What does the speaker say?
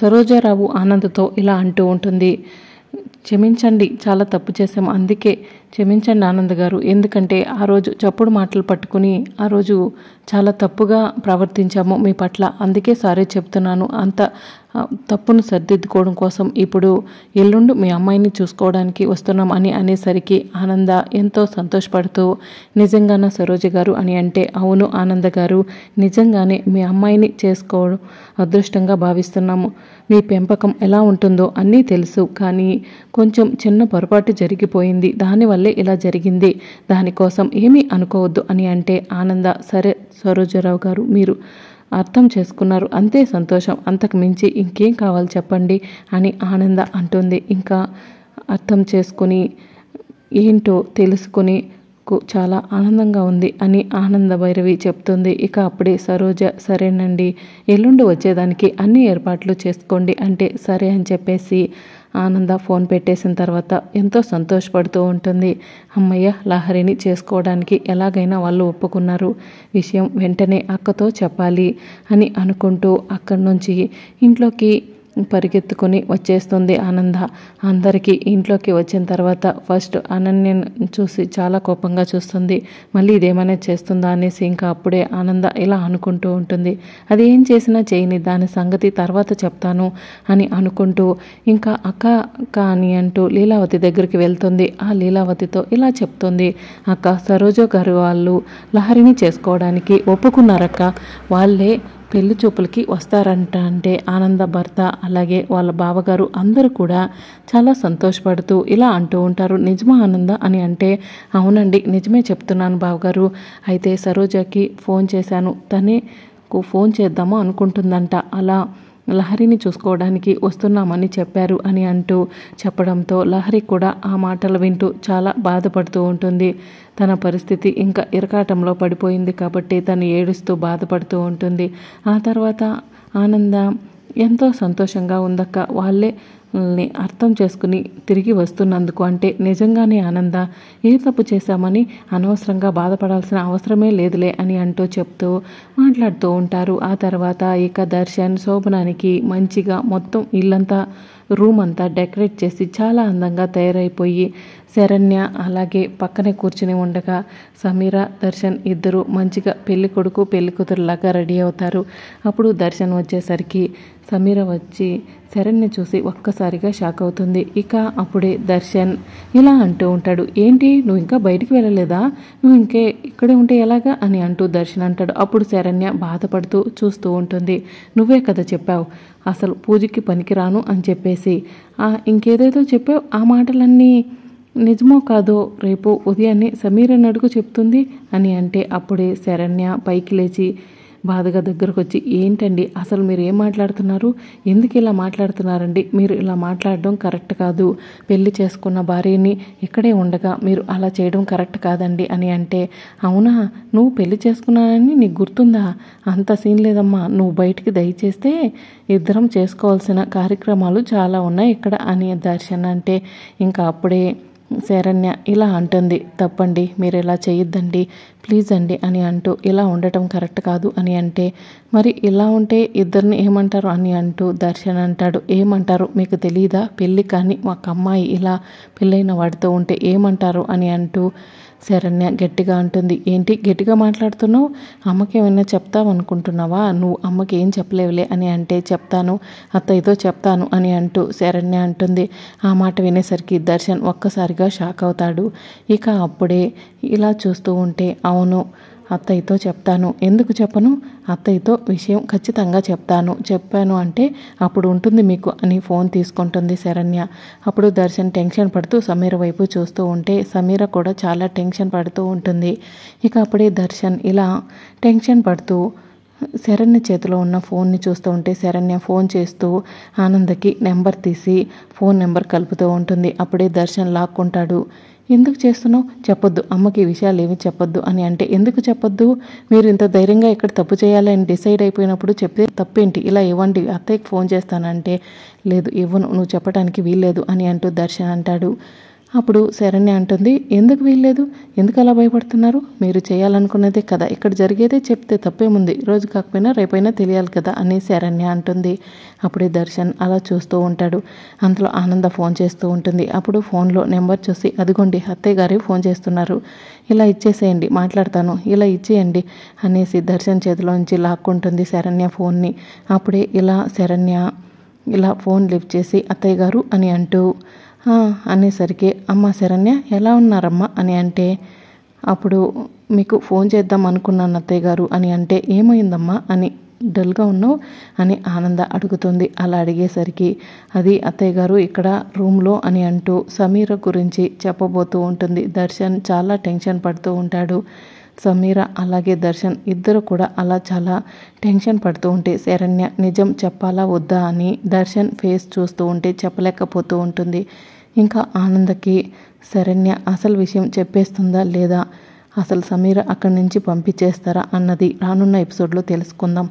సరోజారావు ఆనంద్తో ఇలా అంటూ ఉంటుంది. క్షమించండి, చాలా తప్పు చేశాము, అందుకే క్షమించండి ఆనంద్ గారు. ఎందుకంటే ఆ రోజు చప్పుడు మాటలు పట్టుకుని ఆ రోజు చాలా తప్పుగా ప్రవర్తించాము మీ పట్ల, అందుకే సారీ చెప్తున్నాను. అంత తప్పును సరిదిద్దుకోవడం కోసం ఇప్పుడు ఎల్లుండి మీ అమ్మాయిని చూసుకోవడానికి వస్తున్నాం అని అనేసరికి ఆనంద ఎంతో సంతోషపడుతూ, నిజంగానా సరోజ గారు అని అంటే, అవును ఆనంద గారు, నిజంగానే మీ అమ్మాయిని చేసుకోవడం అదృష్టంగా భావిస్తున్నాము. మీ పెంపకం ఎలా ఉంటుందో అన్నీ తెలుసు, కానీ కొంచెం చిన్న పొరపాటు జరిగిపోయింది, దానివల్లే ఇలా జరిగింది, దానికోసం ఏమీ అనుకోవద్దు అని అంటే, ఆనంద సరే సరోజరావు గారు, మీరు అర్థం చేసుకున్నారు, అంతే సంతోషం, అంతకు మించి ఇంకేం కావాలి చెప్పండి అని ఆనంద అంటుంది. ఇంకా అర్థం చేసుకుని ఏంటో తెలుసుకుని చాలా ఆనందంగా ఉంది అని ఆనంద భైరవి చెప్తుంది. ఇక అప్పుడే సరోజ సరేనండి, ఎల్లుండి వచ్చేదానికి అన్ని ఏర్పాట్లు చేసుకోండి అంటే సరే అని చెప్పేసి ఆనంద ఫోన్ పెట్టేసిన తర్వాత ఎంతో సంతోషపడుతూ ఉంటుంది. అమ్మయ్య, లహరిని చేసుకోవడానికి ఎలాగైనా వాళ్ళు ఒప్పుకున్నారు, విషయం వెంటనే అక్కతో చెప్పాలి అని అనుకుంటూ అక్కడి నుంచి ఇంట్లోకి పరిగెత్తుకొని వచ్చేస్తుంది ఆనంద. అందరికీ ఇంట్లోకి వచ్చిన తర్వాత ఫస్ట్ అనన్యను చూసి చాలా కోపంగా చూస్తుంది. మళ్ళీ ఇదేమైనా చేస్తుందా అనేసి ఇంకా అప్పుడే ఆనంద ఇలా అనుకుంటూ ఉంటుంది. అది ఏం చేసినా చేయని, దాని సంగతి తర్వాత చెప్తాను అని అనుకుంటూ ఇంకా అక్క అక్క అని అంటూ లీలావతి దగ్గరికి వెళ్తుంది. ఆ లీలావతితో ఇలా చెప్తుంది, అక్క సరోజ గారు వాళ్ళు లహరిని చేసుకోవడానికి ఒప్పుకున్నారక్క, వాళ్ళే పెళ్లి చూపులకి వస్తారంట అంటే ఆనంద భర్త అలాగే వాళ్ళ బావగారు అందరూ కూడా చాలా సంతోషపడుతూ ఇలా అంటూ ఉంటారు. నిజమా ఆనంద అని అంటే, అవునండి నిజమే చెప్తున్నాను బావగారు, అయితే సరోజకి ఫోన్ చేశాను, తనే ఫోన్ చేద్దాము అనుకుంటుందంట, అలా లహరిని చూసుకోవడానికి వస్తున్నామని చెప్పారు అని అంటూ చెప్పడంతో లహరి కూడా ఆ మాటలు వింటూ చాలా బాధపడుతూ ఉంటుంది. తన పరిస్థితి ఇంకా ఇరకాటంలో పడిపోయింది కాబట్టి తను ఏడుస్తూ బాధపడుతూ ఉంటుంది. ఆ తర్వాత ఆనంద ఎంతో సంతోషంగా ఉందక్క, వాళ్ళే అర్థం చేసుకుని తిరిగి వస్తున్నందుకు అంటే, నిజంగానే ఆనంద ఏ తప్పు చేశామని అనవసరంగా బాధపడాల్సిన అవసరమే లేదులే అని అంటూ చెప్తూ మాట్లాడుతూ ఉంటారు. ఆ తర్వాత ఇక దర్శన్ శోభనానికి మంచిగా మొత్తం ఇల్లంతా రూమ్ అంతా డెకరేట్ చేసి చాలా అందంగా తయారైపోయి శరణ్య అలాగే పక్కనే కూర్చుని ఉండగా సమీర దర్శన్ ఇద్దరు మంచిగా పెళ్లి కొడుకు పెళ్లి కూతురులాగా రెడీ అవుతారు. అప్పుడు దర్శన్ వచ్చేసరికి సమీర వచ్చి శరణ్య చూసి ఒక్కసారిగా షాక్ అవుతుంది. ఇక అప్పుడే దర్శన్ ఇలా అంటూ ఉంటాడు, ఏంటి నువ్వు ఇంకా బయటికి వెళ్ళలేదా, నువ్వు ఇంకే ఇక్కడే ఉంటే ఎలాగా అని అంటూ దర్శన్ అంటాడు. అప్పుడు శరణ్య బాధపడుతూ చూస్తూ ఉంటుంది, నువ్వే కదా చెప్పావు అసలు పూజకి పనికిరాను అని చెప్పేసి, ఇంకేదేదో చెప్పావు, ఆ మాటలన్నీ నిజమో కాదో రేపు ఉదయాన్నే సమీరని అడుగు చెప్తుంది అని అంటే, అప్పుడే శరణ్య పైకి లేచి బాధగా దగ్గరకు వచ్చి, ఏంటండి అసలు మీరు ఏం మాట్లాడుతున్నారు, ఎందుకు ఇలా మాట్లాడుతున్నారండి, మీరు ఇలా మాట్లాడడం కరెక్ట్ కాదు, పెళ్లి చేసుకున్న భార్యని ఇక్కడే ఉండగా మీరు అలా చేయడం కరెక్ట్ కాదండి అని అంటే, అవునా నువ్వు పెళ్లి చేసుకున్నానని నీకు గుర్తుందా, అంత సీన్ లేదమ్మా, నువ్వు బయటికి దయచేస్తే ఇద్దరం చేసుకోవాల్సిన కార్యక్రమాలు చాలా ఉన్నాయి ఇక్కడ అని దర్శన్ అంటే, ఇంకా అప్పుడే శరణ్య ఇలా అంటుంది, తప్పండి మీరు ఇలా చేయొద్దండి ప్లీజ్ అండి అని అంటూ, ఇలా ఉండటం కరెక్ట్ కాదు అని అంటే, మరి ఇలా ఉంటే ఇద్దరిని ఏమంటారు అని అంటూ దర్శన్ అంటాడు, ఏమంటారు మీకు తెలియదా, పెళ్ళి కానీ ఒక అమ్మాయి ఇలా పెళ్ళైన వాడితో ఉంటే ఏమంటారు అని అంటూ శరణ్య గట్టిగా అంటుంది, ఏంటి గట్టిగా మాట్లాడుతున్నావు, అమ్మకి ఏమైనా చెప్తావు అనుకుంటున్నావా, నువ్వు అమ్మకి ఏం చెప్పలేవులే అని అంటే, చెప్తాను అత్తయ్యతో చెప్తాను అని అంటూ శరణ్య అంటుంది. ఆ మాట వినేసరికి దర్శన్ ఒక్కసారిగా షాక్ అవుతాడు. ఇక అప్పుడే ఇలా చూస్తూ ఉంటే, అవును అత్తయ్యతో చెప్తాను, ఎందుకు చెప్పను, అత్తయ్యతో విషయం ఖచ్చితంగా చెప్పాను అంటే అప్పుడు ఉంటుంది మీకు అని ఫోన్ తీసుకుంటుంది శరణ్య. అప్పుడు దర్శన్ టెన్షన్ పడుతూ సమీర వైపు చూస్తూ ఉంటే సమీర కూడా చాలా టెన్షన్ పడుతూ ఉంటుంది. ఇక అప్పుడే దర్శన్ ఇలా టెన్షన్ పడుతూ శరణ్య చేతిలో ఉన్న ఫోన్ని చూస్తూ ఉంటే శరణ్య ఫోన్ చేస్తూ ఆనందకి నెంబర్ తీసి ఫోన్ నెంబర్ కలుపుతూ ఉంటుంది. అప్పుడే దర్శన్ లాక్కుంటాడు, ఎందుకు చేస్తున్నావు, చెప్పొద్దు అమ్మకి ఈ విషయాలు ఏమి చెప్పొద్దు అని అంటే, ఎందుకు చెప్పొద్దు, మీరు ఇంత ధైర్యంగా ఇక్కడ తప్పు చేయాలి అని డిసైడ్ అయిపోయినప్పుడు చెప్తే తప్పేంటి, ఇలా ఇవ్వండి అత్తయ్యకి ఫోన్ చేస్తానంటే, లేదు ఇవ్వను, నువ్వు చెప్పడానికి వీల్లేదు అని అంటూ దర్శన్ అంటాడు. అప్పుడు శరణ్య అంటుంది, ఎందుకు వీల్లేదు, ఎందుకు అలా భయపడుతున్నారు, మీరు చేయాలనుకున్నదే కదా, ఇక్కడ జరిగేదే చెప్తే తప్పేముంది, రోజు కాకపోయినా రేపైనా తెలియాలి కదా అని శరణ్య అంటుంది. అప్పుడే దర్శన్ అలా చూస్తూ ఉంటాడు. అంతలో ఆనంద ఫోన్ చేస్తూ ఉంటుంది. అప్పుడు ఫోన్లో నెంబర్ చూసి, అదిగోండి అత్తయ్య గారే ఫోన్ చేస్తున్నారు, ఇలా ఇచ్చేసేయండి మాట్లాడతాను, ఇలా ఇచ్చేయండి అనేసి దర్శన్ చేతిలోంచి లాక్కుంటుంది శరణ్య ఫోన్ని. అప్పుడే శరణ్య ఇలా ఫోన్ లిఫ్ట్ చేసి అత్తయ్య గారు అని అంటూ అనేసరికి, అమ్మ శరణ్య ఎలా ఉన్నారమ్మా అని అంటే, అప్పుడు మీకు ఫోన్ చేద్దాం అనుకున్నాను అత్తయ్య గారు అని అంటే, ఏమైందమ్మా అని డల్గా ఉన్నావు అని ఆనంద అడుగుతుంది. అలా అడిగేసరికి, అది అత్తయ్య గారు ఇక్కడ రూమ్లో అని అంటూ సమీర గురించి చెప్పబోతూ ఉంటుంది. దర్శన్ చాలా టెన్షన్ పడుతూ ఉంటాడు. సమీర అలాగే దర్శన్ ఇద్దరు కూడా అలా చాలా టెన్షన్ పడుతూ ఉంటే శరణ్య నిజం చెప్పాలా వద్దా అని దర్శన్ ఫేస్ చూస్తూ ఉంటే చెప్పలేకపోతూ ఉంటుంది. ఇంకా ఆనందకి శరణ్య అసలు విషయం చెప్పేస్తుందా లేదా, అసలు సమీర అక్కడి నుంచి పంపించేస్తారా అన్నది రానున్న ఎపిసోడ్లో తెలుసుకుందాం.